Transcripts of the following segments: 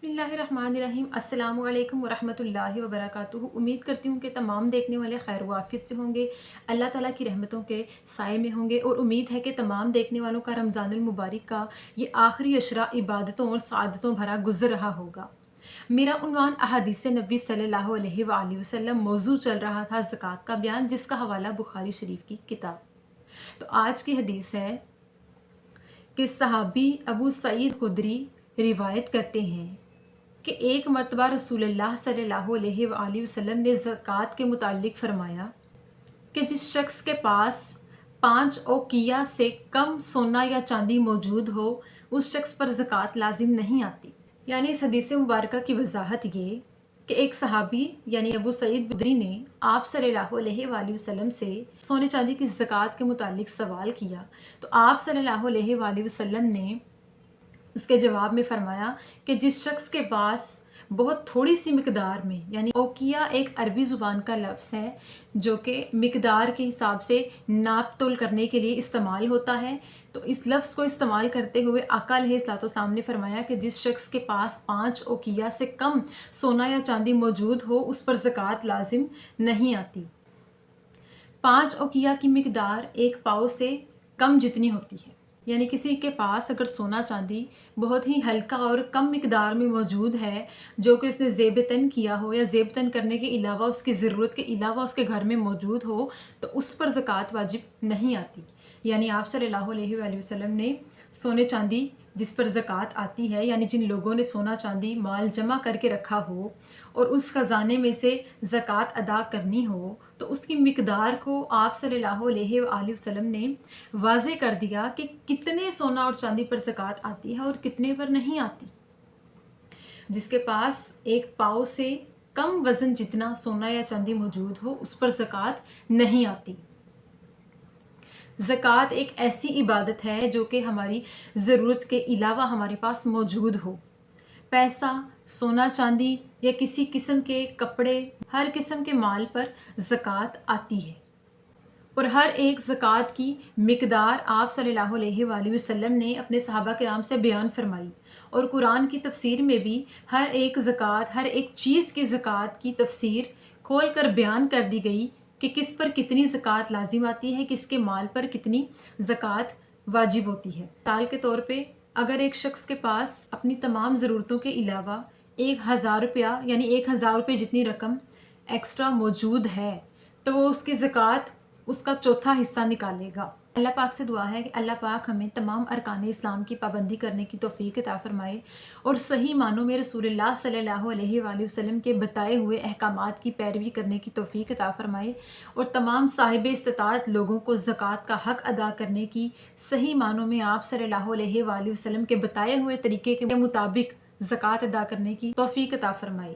बिस्मिल्लाहिर्रहमानिर्रहीम। अस्सलामु अलैकुम वरहमतुल्लाहि वबरकातुहू। उम्मीद करती हूँ कि तमाम देखने वाले खैर व आफियत से होंगे, अल्लाह ताला की रहमतों के साए में होंगे। और उम्मीद है कि तमाम देखने वालों का रमज़ानुल मुबारक का ये आखिरी अशरा इबादतों और सआदतों भरा गुज़र रहा होगा। मेरा उन्वान अहादीस नबी सल्लल्लाहु अलैहि वसल्लम मौजू चल रहा था ज़कात का बयान, जिसका हवाला बुखारी शरीफ की किताब। तो आज की हदीस है कि सहाबी अबू सईद खुदरी रिवायत करते हैं कि एक मरतबा रसूलुल्लाह सल्लल्लाहु अलैहि वसल्लम ने ज़कात के मुतालिक फ़रमाया कि जिस शख्स के पास 5 औकिया से कम सोना या चांदी मौजूद हो, उस शख्स पर ज़कात लाजिम नहीं आती। यानी इस हदीस मुबारक की वजाहत ये कि एक सहाबी यानी अबू सईद खुदरी ने आप सल्लल्लाहु अलैहि वसल्लम से सोने चांदी की ज़कात के मुतालिक सवाल किया, तो आप सल्लल्लाहु अलैहि वसल्लम ने उसके जवाब में फ़रमाया कि जिस शख्स के पास बहुत थोड़ी सी मिकदार में, यानी औकिया एक अरबी ज़ुबान का लफ्ज़ है जो कि मिकदार के हिसाब से नाप तोल करने के लिए इस्तेमाल होता है। तो इस लफ्ज़ को इस्तेमाल करते हुए आका अलैहिस्सलातु ने फ़रमाया कि जिस शख्स के पास 5 औकिया से कम सोना या चांदी मौजूद हो, उस पर ज़कात लाजिम नहीं आती। 5 औकिया की मिकदार एक पाव से कम जितनी होती है, यानी किसी के पास अगर सोना चांदी बहुत ही हल्का और कम मिकदार में मौजूद है, जो कि उसने ज़ेबतन किया हो या ज़ेबतन करने के अलावा उसकी ज़रूरत के अलावा उसके घर में मौजूद हो, तो उस पर ज़कात वाजिब नहीं आती। यानी आप सल्लल्लाहु अलैहि वसल्लम ने सोने चांदी जिस पर ज़कात आती है, यानी जिन लोगों ने सोना चांदी माल जमा करके रखा हो और उस ख़जाने में से ज़कात अदा करनी हो, तो उसकी मिकदार को आप सल्लल्लाहु अलैहि वसल्लम ने वाज़े कर दिया कि कितने सोना और चांदी पर ज़कात आती है और कितने पर नहीं आती। जिसके पास एक पाव से कम वज़न जितना सोना या चांदी मौजूद हो, उस पर ज़कात नहीं आती। ज़कात एक ऐसी इबादत है जो कि हमारी ज़रूरत के अलावा हमारे पास मौजूद हो। पैसा, सोना चांदी या किसी किस्म के कपड़े, हर किस्म के माल पर ज़कात आती है और हर एक ज़कात की मिकदार आप सल्लल्लाहु अलैहि वसल्लम ने अपने सहाबा किराम से बयान फरमाई। और कुरान की तफसीर में भी हर एक ज़कात, हर एक चीज़ की ज़कात की तफसीर खोल कर बयान कर दी गई कि किस पर कितनी ज़कात लाजिम आती है, किसके माल पर कितनी ज़कात वाजिब होती है। मिसाल के तौर पे अगर एक शख्स के पास अपनी तमाम ज़रूरतों के अलावा 1000 रुपया यानी 1000 रुपये जितनी रकम एक्स्ट्रा मौजूद है, तो वो उसकी ज़कात उसका चौथा हिस्सा निकालेगा। अल्लाह पाक से दुआ है कि अल्लाह पाक हमें तमाम अरकान इस्लाम की पाबंदी करने की तौफीक अता फ़रमाए और सही मानों में रसूलुल्लाह सल्लल्लाहु अलैहि वसल्लम के बताए हुए अहकामात की पैरवी करने की तौफीक अता फ़रमाए और तमाम साहिब इस्तिताअत लोगों को ज़कात का हक़ अदा करने की सही मानों में आप सल्लल्लाहु अलैहि वसल्लम के बताए हुए तरीके के मुताबिक ज़कात अदा करने की तौफीक अता फ़रमाए।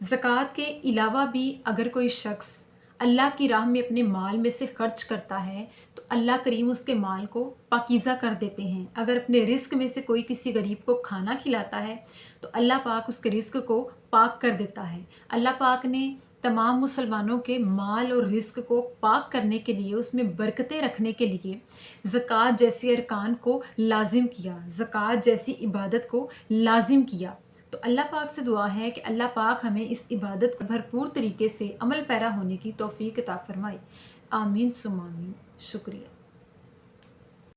ज़कात के अलावा भी अगर कोई शख्स अल्लाह की राह में अपने माल में से खर्च करता है, तो अल्लाह करीम उसके माल को पाकीज़ा कर देते हैं। अगर अपने रिस्क में से कोई किसी गरीब को खाना खिलाता है, तो अल्लाह पाक उसके रिस्क को पाक कर देता है। अल्लाह पाक ने तमाम मुसलमानों के माल और रिस्क को पाक करने के लिए, उसमें बरकतें रखने के लिए ज़कात जैसे अरकान को लाजिम किया, ज़कात जैसी इबादत को लाजिम किया। तो अल्लाह पाक से दुआ है कि अल्लाह पाक हमें इस इबादत को भरपूर तरीके से अमल पैरा होने की तौफीक अता फ़रमाए। आमीन सुम्मा आमीन। शुक्रिया।